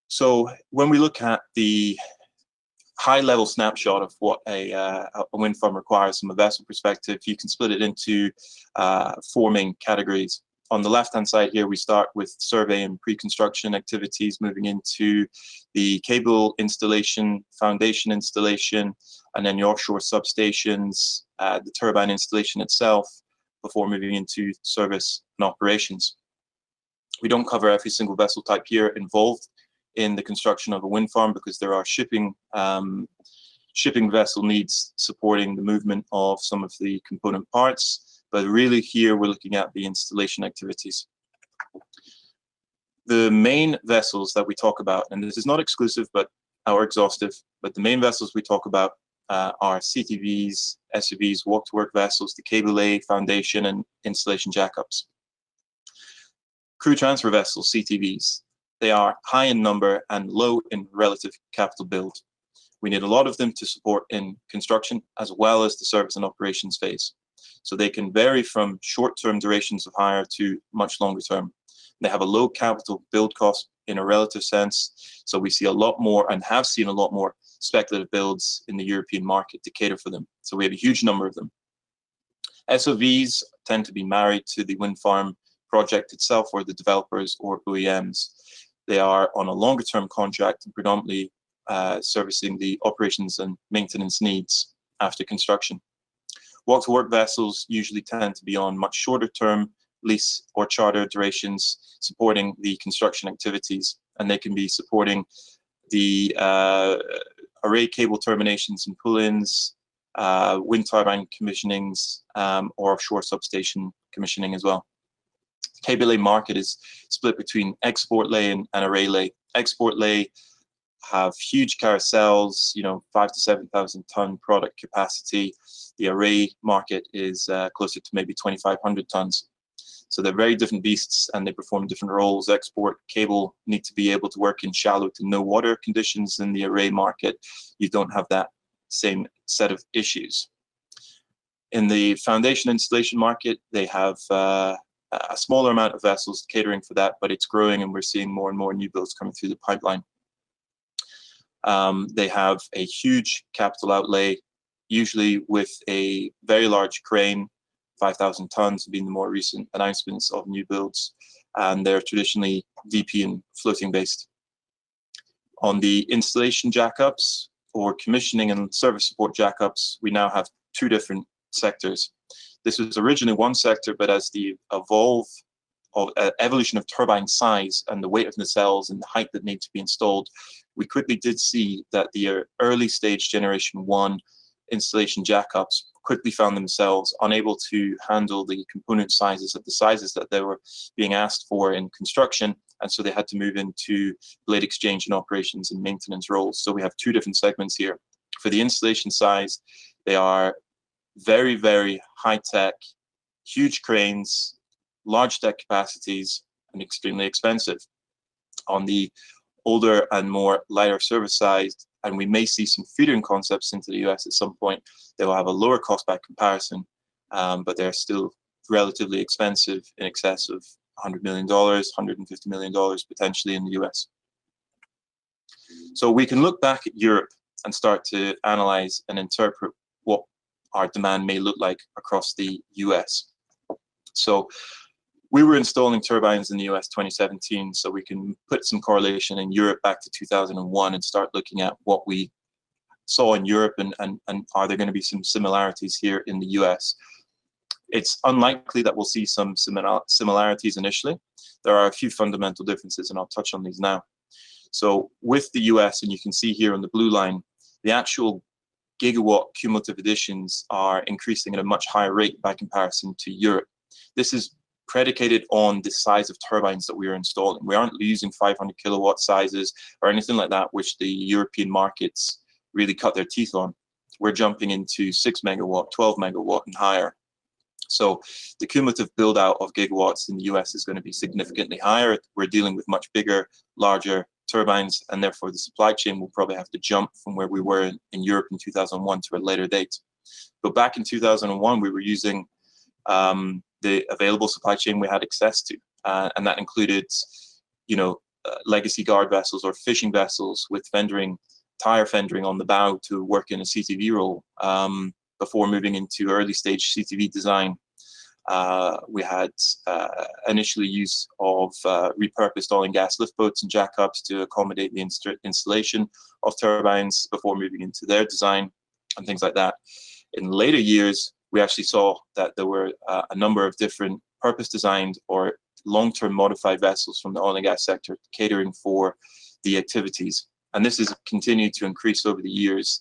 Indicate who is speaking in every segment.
Speaker 1: So when we look at the high-level snapshot of what a wind farm requires from a vessel perspective, you can split it into four main categories. On the left-hand side here, we start with survey and pre-construction activities, moving into the cable installation, foundation installation, and then the offshore substations, the turbine installation itself, before moving into service and operations. We don't cover every single vessel type here involved in the construction of a wind farm, because there are shipping vessel needs supporting the movement of some of the component parts. But really here we're looking at the installation activities. The main vessels that we talk about, and this is not exclusive but or exhaustive, but the main vessels we talk about are CTVs, SUVs, walk-to-work vessels, the cable lay, foundation, and installation jackups. Crew transfer vessels, CTVs. They are high in number and low in relative capital build. We need a lot of them to support in construction as well as the service and operations phase. So they can vary from short-term durations of hire to much longer term. They have a low capital build cost in a relative sense. So we see a lot more, and have seen a lot more, speculative builds in the European market to cater for them. So we have a huge number of them. SOVs tend to be married to the wind farm project itself, or the developers or OEMs. They are on a longer term contract and predominantly servicing the operations and maintenance needs after construction. Walk-to-work vessels usually tend to be on much shorter term lease or charter durations, supporting the construction activities, and they can be supporting the array cable terminations and pull-ins, wind turbine commissionings, or offshore substation commissioning as well. Cable lay market is split between export lay and array lay. Export lay have huge carousels, 5,000 to 7,000 ton product capacity. The array market is closer to maybe 2,500 tons. So they're very different beasts, and they perform different roles. Export cable need to be able to work in shallow to no water conditions. In the array market, you don't have that same set of issues. In the foundation installation market, they have a smaller amount of vessels catering for that, but it's growing, and we're seeing more and more new builds coming through the pipeline. They have a huge capital outlay, usually with a very large crane, 5,000 tons being the more recent announcements of new builds, and they're traditionally DP and floating based. On the installation jackups, or commissioning and service support jackups, we now have two different sectors. This was originally one sector, but as the evolution of turbine size and the weight of nacelles and the height that need to be installed, we quickly did see that the early stage generation 1 installation jackups quickly found themselves unable to handle the component sizes at the sizes that they were being asked for in construction, and so they had to move into blade exchange and operations and maintenance roles. So we have two different segments here. For the installation size, they are very, very high-tech, huge cranes, large deck capacities, and extremely expensive. On the older and more lighter service side, and we may see some feedering concepts into the US at some point, they will have a lower cost by comparison, but they're still relatively expensive, in excess of $100 million, $150 million potentially in the US. So we can look back at Europe and start to analyze and interpret what our demand may look like across the US. So we were installing turbines in the US 2017, so we can put some correlation in Europe back to 2001 and start looking at what we saw in Europe, and are there going to be some similarities here in the US. It's unlikely that we'll see some similarities initially. There are a few fundamental differences, and I'll touch on these now. So with the US, and you can see here on the blue line, the actual gigawatt cumulative additions are increasing at a much higher rate by comparison to Europe. This is predicated on the size of turbines that we are installing. We aren't using 500 kilowatt sizes or anything like that, which the European markets really cut their teeth on. We're jumping into 6 megawatt, 12 megawatt and higher. So the cumulative build out of gigawatts in the US is going to be significantly higher. We're dealing with much bigger, larger turbines, and therefore the supply chain will probably have to jump from where we were in Europe in 2001 to a later date. But back in 2001, we were using the available supply chain we had access to, and that included, legacy guard vessels or fishing vessels with tire fendering on the bow to work in a CTV role before moving into early stage CTV design. We had initially use of repurposed oil and gas lift boats and jackups to accommodate the installation of turbines before moving into their design and things like that. In later years, we actually saw that there were a number of different purpose-designed or long-term modified vessels from the oil and gas sector catering for the activities. And this has continued to increase over the years.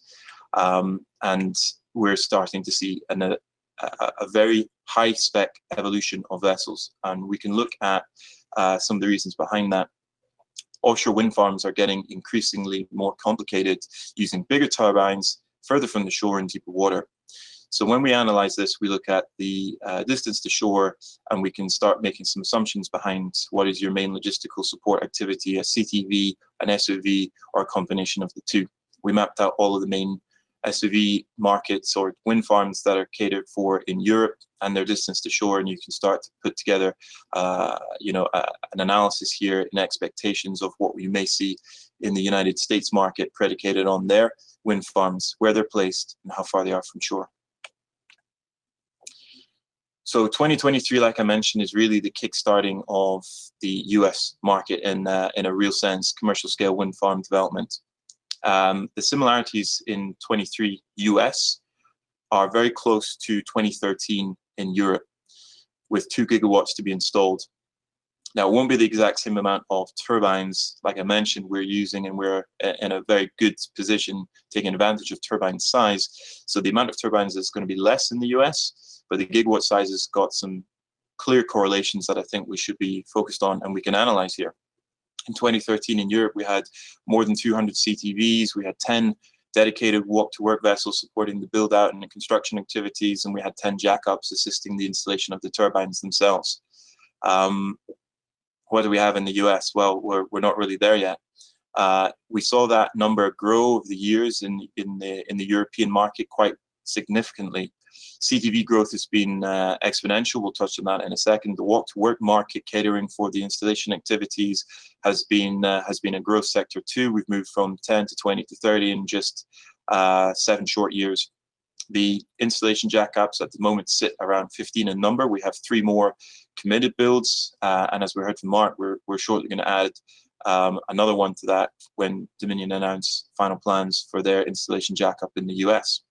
Speaker 1: And we're starting to see a very high-spec evolution of vessels. And we can look at some of the reasons behind that. Offshore wind farms are getting increasingly more complicated, using bigger turbines further from the shore in deeper water. So when we analyze this, we look at the distance to shore, and we can start making some assumptions behind what is your main logistical support activity, a CTV, an SOV, or a combination of the two. We mapped out all of the main SOV markets or wind farms that are catered for in Europe and their distance to shore, and you can start to put together an analysis here and expectations of what we may see in the United States market predicated on their wind farms, where they're placed, and how far they are from shore. So 2023, like I mentioned, is really the kickstarting of the US market in a real sense, commercial scale wind farm development. The similarities in 23 US are very close to 2013 in Europe, with 2 gigawatts to be installed. Now, it won't be the exact same amount of turbines. Like I mentioned, we're using, and we're in a very good position taking advantage of turbine size. So the amount of turbines is going to be less in the US, but the gigawatt size has got some clear correlations that I think we should be focused on and we can analyze here. In 2013 in Europe, we had more than 200 CTVs. We had 10 dedicated walk-to-work vessels supporting the build-out and the construction activities, and we had 10 jackups assisting the installation of the turbines themselves. What do we have in the US? Well, we're not really there yet. We saw that number grow over the years in the European market quite significantly. CTV growth has been exponential. We'll touch on that in a second. The walk-to-work market catering for the installation activities has been a growth sector too. We've moved from 10 to 20 to 30 in just 7 short years. The installation jackups at the moment sit around 15 in number. We have 3 more committed builds, and as we heard from Mark, we're shortly going to add another one to that when Dominion announce final plans for their installation jackup in the US.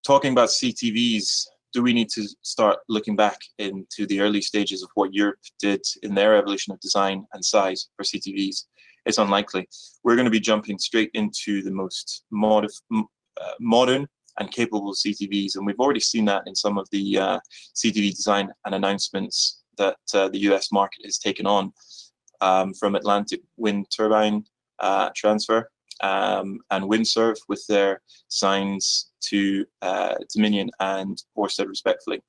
Speaker 1: Talking about CTVs, do we need to start looking back into the early stages of what Europe did in their evolution of design and size for CTVs? It's unlikely. We're going to be jumping straight into the most modern and capable CTVs, and we've already seen that in some of the CTV design and announcements that the US market has taken on, from Atlantic Wind Turbine Transfer and Windsurf with their designs to Dominion and Ørsted respectively.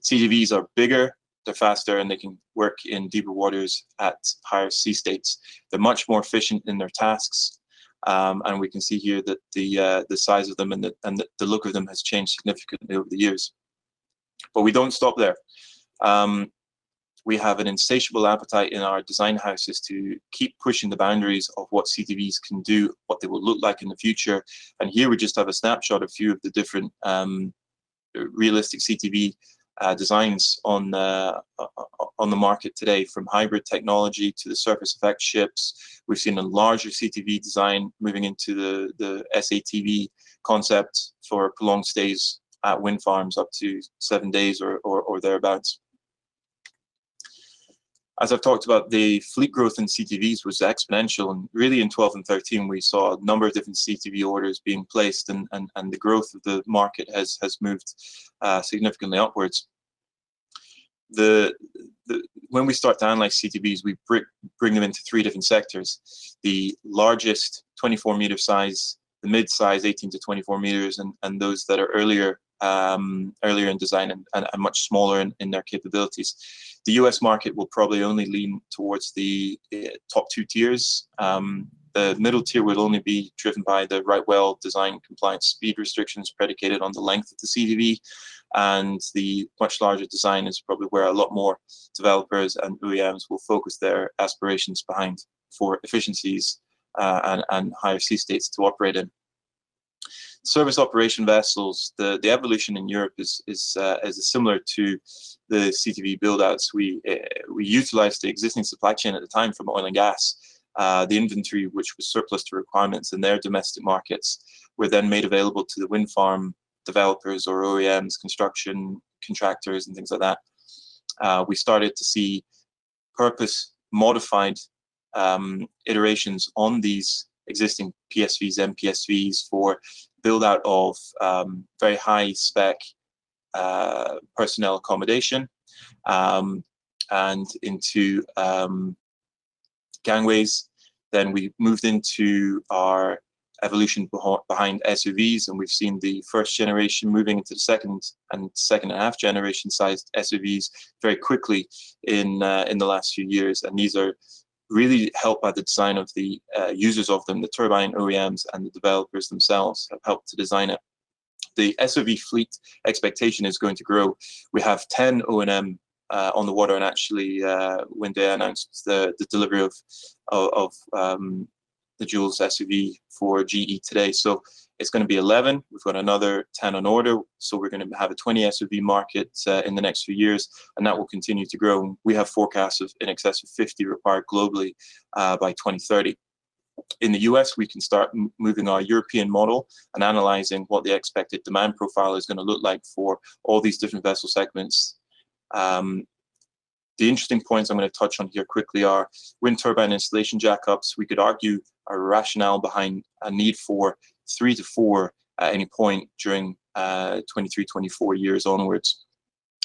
Speaker 1: CTVs are bigger, they're faster, and they can work in deeper waters at higher sea states. They're much more efficient in their tasks, and we can see here that the size of them and the look of them has changed significantly over the years. But we don't stop there. We have an insatiable appetite in our design houses to keep pushing the boundaries of what CTVs can do, what they will look like in the future. And here we just have a snapshot of a few of the different realistic CTV designs on the market today, from hybrid technology to the surface effect ships. We've seen a larger CTV design moving into the SATV concept for prolonged stays at wind farms up to 7 days or thereabouts. As I've talked about, the fleet growth in CTVs was exponential, and really in 12 and 13 we saw a number of different CTV orders being placed, and the growth of the market has moved significantly upwards. When we start to analyze CTVs, we bring them into 3 different sectors: the largest 24-meter size, the mid-size 18 to 24 meters, and those that are earlier in design and much smaller in their capabilities. The US market will probably only lean towards the top 2 tiers. The middle tier will only be driven by the right well design compliance speed restrictions predicated on the length of the CTV, and the much larger design is probably where a lot more developers and OEMs will focus their aspirations behind for efficiencies and higher sea states to operate in. Service operation vessels, the evolution in Europe is similar to the CTV build-outs. We utilized the existing supply chain at the time from oil and gas. The inventory, which was surplus to requirements in their domestic markets, were then made available to the wind farm developers or OEMs, construction contractors, and things like that. We started to see purpose-modified iterations on these existing PSVs, MPSVs for build-out of very high-spec personnel accommodation and into gangways. Then we moved into our evolution behind SUVs, and we've seen the first generation moving into the second and a half generation sized SUVs very quickly in the last few years. And these are really helped by the design of the users of them. The turbine OEMs and the developers themselves have helped to design it. The SUV fleet expectation is going to grow. We have 10 O&M on the water, and actually Winde announced the delivery of the Jules SUV for GE today. So it's going to be 11. We've got another 10 on order. So we're going to have a 20 SUV market in the next few years, and that will continue to grow. We have forecasts of in excess of 50 required globally by 2030. In the US, we can start moving our European model and analyzing what the expected demand profile is going to look like for all these different vessel segments. The interesting points I'm going to touch on here quickly are wind turbine installation jackups. We could argue a rationale behind a need for 3 to 4 at any point during 23, 24 years onwards.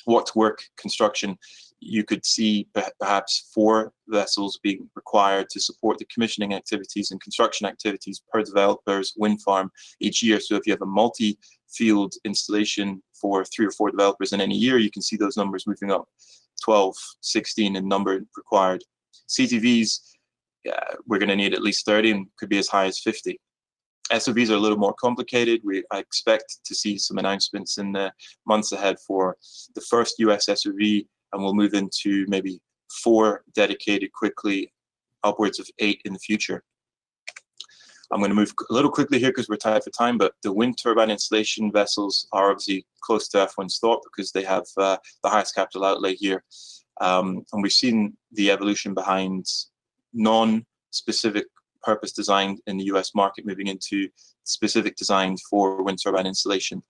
Speaker 1: What work construction, you could see perhaps 4 vessels being required to support the commissioning activities and construction activities per developer's wind farm each year. So if you have a multi-field installation for 3 or 4 developers in any year, you can see those numbers moving up 12, 16 in number required. CTVs, we're going to need at least 30 and could be as high as 50. SUVs are a little more complicated. I expect to see some announcements in the months ahead for the first US SUV, and we'll move into maybe 4 dedicated quickly, upwards of 8 in the future. I'm going to move a little quickly here because we're tight for time, but the wind turbine installation vessels are obviously close to F1's thought because they have the highest capital outlay here. And we've seen the evolution behind non-specific purpose designed in the US market moving into specific designs for wind turbine installation.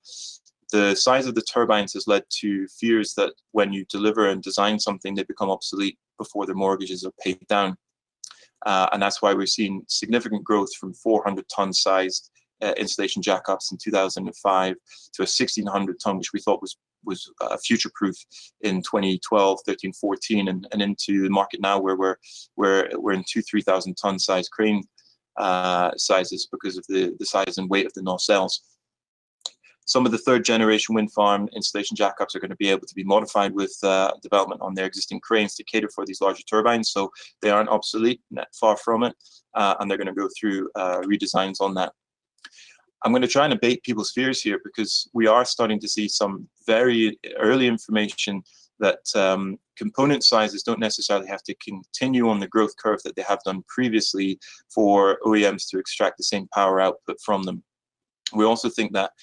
Speaker 1: The size of the turbines has led to fears that when you deliver and design something, they become obsolete before their mortgages are paid down. And that's why we're seeing significant growth from 400-ton sized installation jackups in 2005 to a 1,600-ton, which we thought was future-proof in 2012, 13, 14, and into the market now where we're in 2,000-3,000-ton size crane sizes because of the size and weight of the nacelles. Some of the 3rd generation wind farm installation jackups are going to be able to be modified with development on their existing cranes to cater for these larger turbines, so they aren't obsolete, far from it, and they're going to go through redesigns on that. I'm going to try and abate people's fears here because we are starting to see some very early information that component sizes don't necessarily have to continue on the growth curve that they have done previously for OEMs to extract the same power output from them. We also think that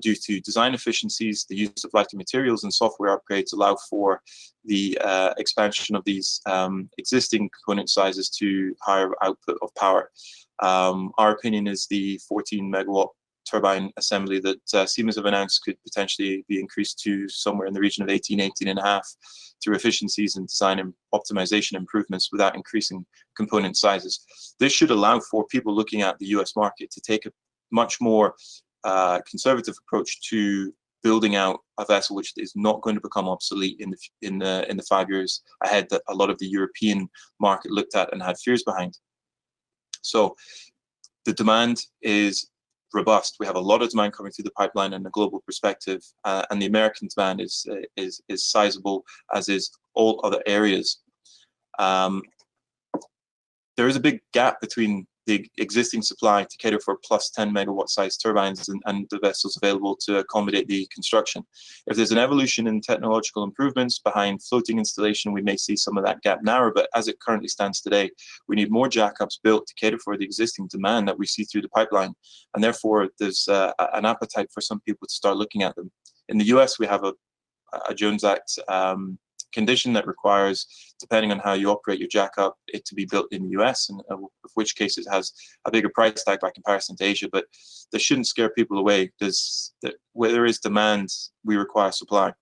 Speaker 1: due to design efficiencies, the use of lighter materials and software upgrades allow for the expansion of these existing component sizes to higher output of power. Our opinion is the 14 megawatt turbine assembly that Siemens have announced could potentially be increased to somewhere in the region of 18 and a half through efficiencies and design and optimization improvements without increasing component sizes. This should allow for people looking at the US market to take a much more conservative approach to building out a vessel which is not going to become obsolete in the 5 years ahead that a lot of the European market looked at and had fears behind. So the demand is robust. We have a lot of demand coming through the pipeline in a global perspective, and the American demand is sizable, as is all other areas. There is a big gap between the existing supply to cater for plus 10 megawatt size turbines and the vessels available to accommodate the construction. If there's an evolution in technological improvements behind floating installation, we may see some of that gap narrow, but as it currently stands today, we need more jackups built to cater for the existing demand that we see through the pipeline, and therefore there's an appetite for some people to start looking at them. In the US, we have a Jones Act condition that requires, depending on how you operate your jackup, it to be built in the US, and in which case it has a bigger price tag by comparison to Asia. But this shouldn't scare people away. Where there is demand, we require supply.